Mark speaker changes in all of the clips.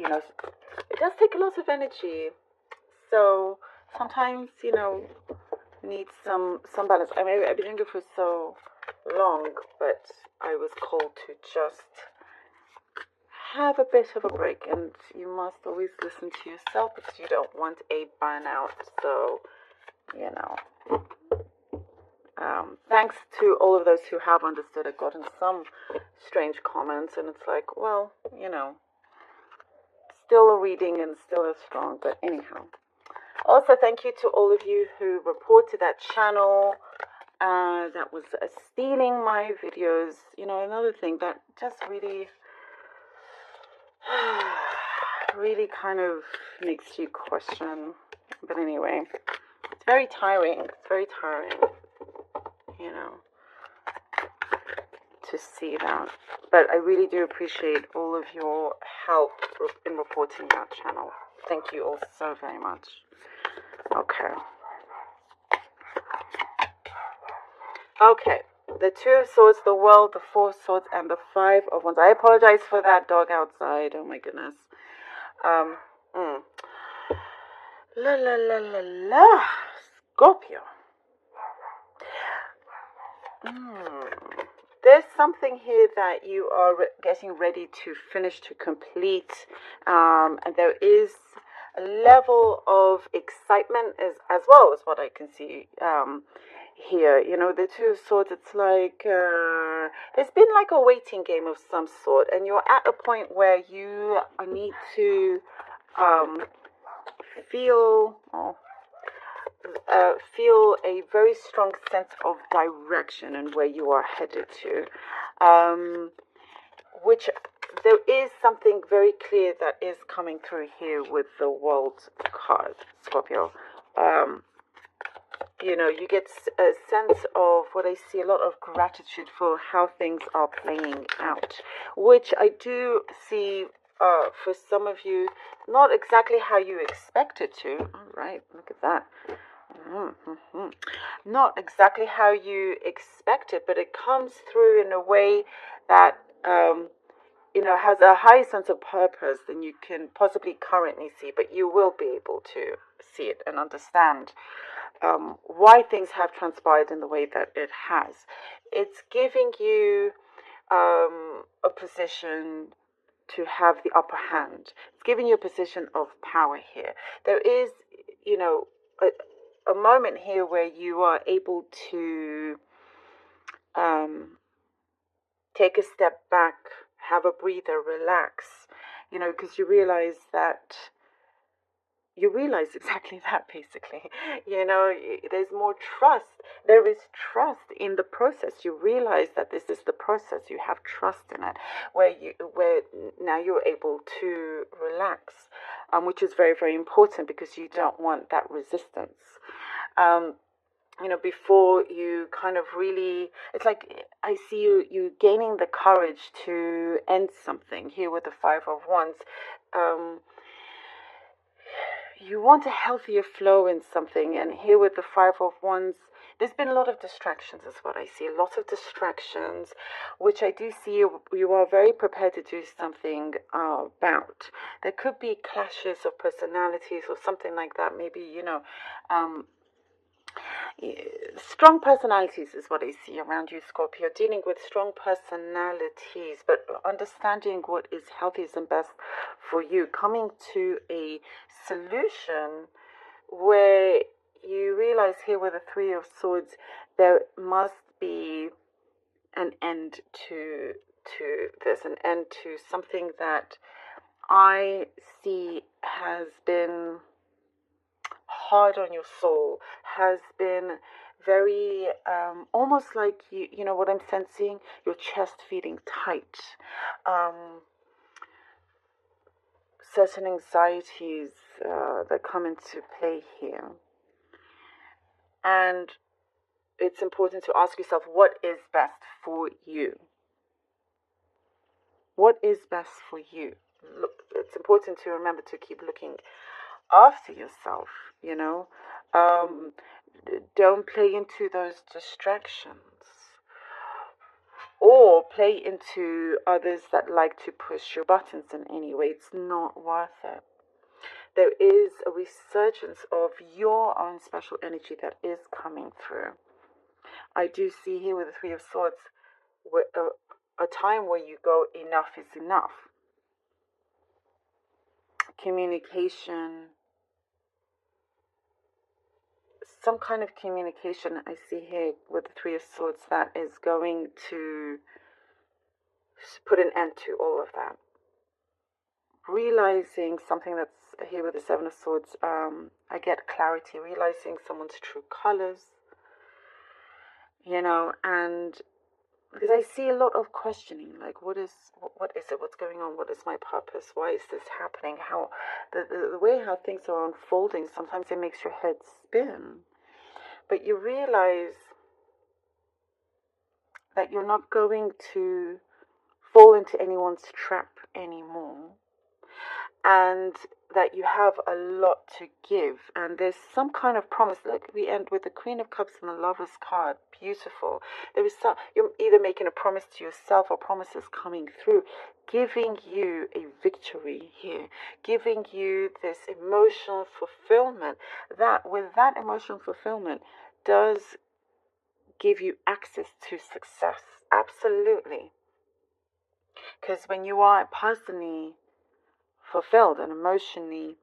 Speaker 1: it does take a lot of energy. So sometimes, need some balance. I mean, I've been doing it for so long, but I was called to just have a bit of a break, and you must always listen to yourself because you don't want a burnout. So, thanks to all of those who have understood. I've gotten some strange comments, and it's like, well, still a reading and still as strong, but anyhow. Also, thank you to all of you who reported that channel that was stealing my videos. Another thing that just really, really kind of makes you question. But anyway, it's very tiring. It's very tiring, to see that. But I really do appreciate all of your help in reporting that channel. Thank you all so very much. Okay. Okay. The Two of Swords, the World, the Four of Swords, and the Five of Wands. I apologize for that dog outside. Oh my goodness. La la la la la. Scorpio. There's something here that you are getting ready to finish, to complete, and there is a level of excitement as well as what I can see here. The Two of Swords, it's like there's been like a waiting game of some sort, and you're at a point where you need to feel a very strong sense of direction and where you are headed to, which there is something very clear that is coming through here with the World card, Scorpio. You get a sense of what I see, a lot of gratitude for how things are playing out, which I do see for some of you, not exactly how you expect it to. All right, look at that. Not exactly how you expect it, but it comes through in a way that has a high sense of purpose than you can possibly currently see, but you will be able to see it and understand why things have transpired in the way that it has. It's giving you a position to have the upper hand. It's giving you a position of power here. There is, a moment here where you are able to take a step back, have a breather, relax, because you realize exactly that, basically. There's more trust. There is trust in the process. You realize that this is the process. You have trust in it, where now you're able to relax, which is very, very important because you don't want that resistance. Before you kind of really, it's like I see you gaining the courage to end something here with the Five of Wands. You want a healthier flow in something, and here with the Five of Wands, there's been a lot of distractions is what I see. A lot of distractions, which I do see you are very prepared to do something about. There could be clashes of personalities or something like that. Maybe, strong personalities is what I see around you, Scorpio. Dealing with strong personalities, but understanding what is healthiest and best for you. Coming to a solution where you realize here with the Three of Swords, there must be an end to this, an end to something that I see has been hard on your soul, has been very almost like you know what I'm sensing, your chest feeling tight, certain anxieties that come into play here. And it's important to ask yourself, what is best for you? What is best for you? Look, it's important to remember to keep looking after yourself, don't play into those distractions, or play into others that like to push your buttons in any way. It's not worth it. There is a resurgence of your own special energy that is coming through. I do see here with the Three of Swords a time where you go, enough is enough. Communication, some kind of communication I see here with the Three of Swords that is going to put an end to all of that. Realizing something that's here with the Seven of Swords, I get clarity, realizing someone's true colors, and because I see a lot of questioning, like what is it, what's going on, what is my purpose, why is this happening, how the way how things are unfolding, sometimes it makes your head spin, but you realize that you're not going to fall into anyone's trap anymore, and that you have a lot to give, and there's some kind of promise. Look, we end with the Queen of Cups and the Lover's card. Beautiful. There is you're either making a promise to yourself or promises coming through, giving you a victory here, giving you this emotional fulfillment. That with that emotional fulfillment does give you access to success. Absolutely. Because when you are personally fulfilled and emotionally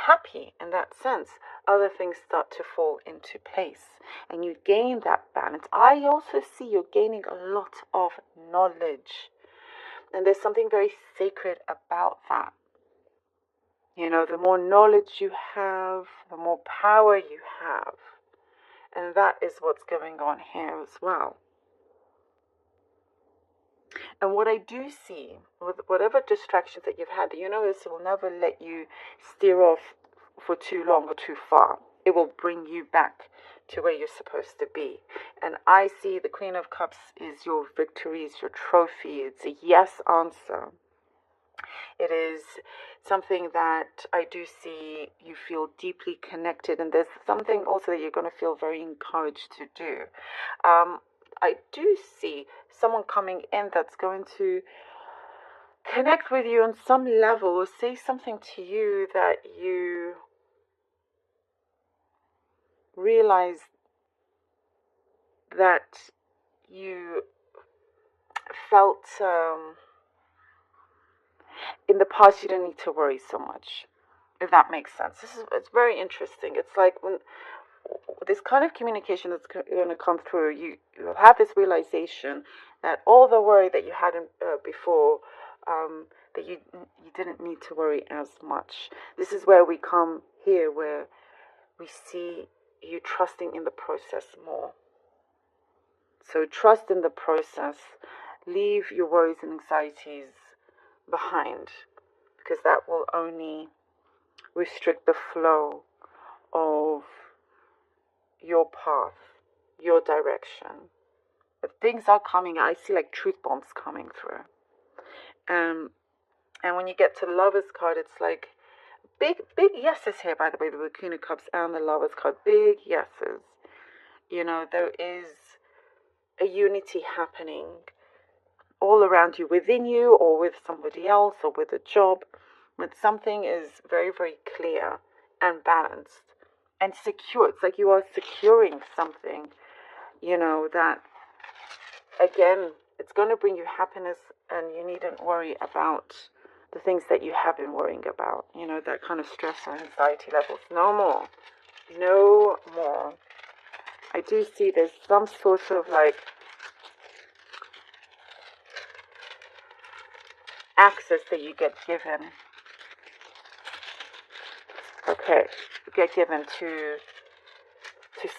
Speaker 1: happy in that sense, other things start to fall into place and you gain that balance. I also see you're gaining a lot of knowledge, and there's something very sacred about that. The more knowledge you have, the more power you have, and that is what's going on here as well. And what I do see, with whatever distractions that you've had, the universe will never let you steer off for too long or too far. It will bring you back to where you're supposed to be. And I see the Queen of Cups is your victory, is your trophy. It's a yes answer. It is something that I do see you feel deeply connected, and there's something also that you're going to feel very encouraged to do. I do see someone coming in that's going to connect with you on some level or say something to you that you realize that you felt in the past you didn't need to worry so much, if that makes sense. It's very interesting. It's like when this kind of communication that's going to come through, you'll have this realization that all the worry that you had before, that you didn't need to worry as much. This is where we come here, where we see you trusting in the process more. So trust in the process. Leave your worries and anxieties behind, because that will only restrict the flow of your path, your direction. But things are coming. I see like truth bombs coming through. And when you get to the Lover's card, it's like big yeses here, by the way, the Queen of Cups and the Lover's card. Big yeses. There is a unity happening all around you, within you or with somebody else or with a job. But something is very, very clear and balanced and secure. It's like you are securing something, that, again, it's going to bring you happiness, and you needn't worry about the things that you have been worrying about, that kind of stress or anxiety levels. No more. No more. I do see there's some sort of like access that you get given. Okay, you get given to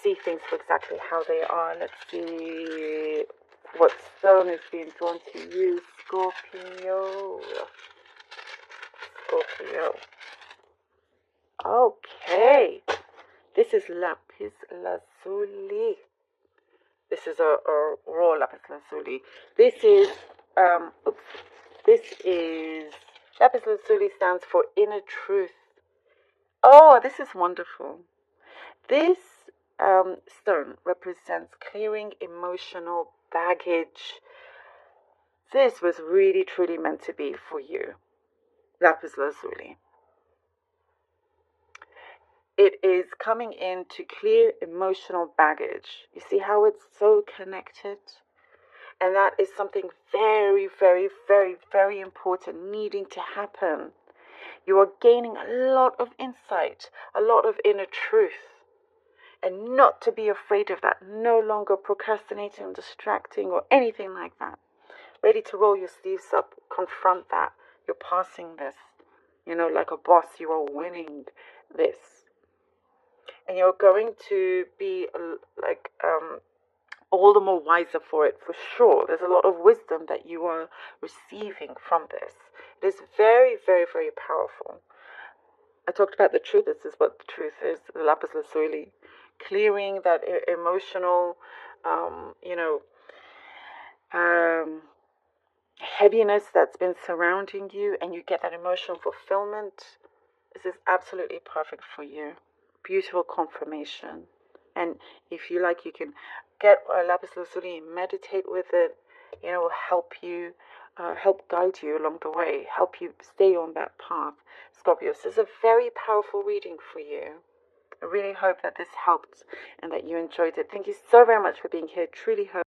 Speaker 1: see things for exactly how they are. Let's see what stone is being drawn to you, Scorpio. Scorpio. Okay, this is lapis lazuli. This is a raw lapis lazuli. This is lapis lazuli stands for inner truth. Oh, this is wonderful. This stone represents clearing emotional baggage, This was really, truly meant to be for you. Lapis lazuli. It is coming in to clear emotional baggage. You see how it's so connected? And that is something very, very, very, very important needing to happen. You are gaining a lot of insight, a lot of inner truth. And not to be afraid of that. No longer procrastinating, distracting, or anything like that. Ready to roll your sleeves up, confront that. You're passing this. Like a boss, you are winning this. And you're going to be all the more wiser for it, for sure. There's a lot of wisdom that you are receiving from this. It is very, very, very powerful. I talked about the truth. This is what the truth is. The lapis lazuli. Clearing that emotional, heaviness that's been surrounding you, and you get that emotional fulfillment. This is absolutely perfect for you. Beautiful confirmation. And if you like, you can get a lapis lazuli and meditate with it. Will help you, help guide you along the way, help you stay on that path. Scorpio, this is a very powerful reading for you. I really hope that this helped and that you enjoyed it. Thank you so very much for being here. Truly hope.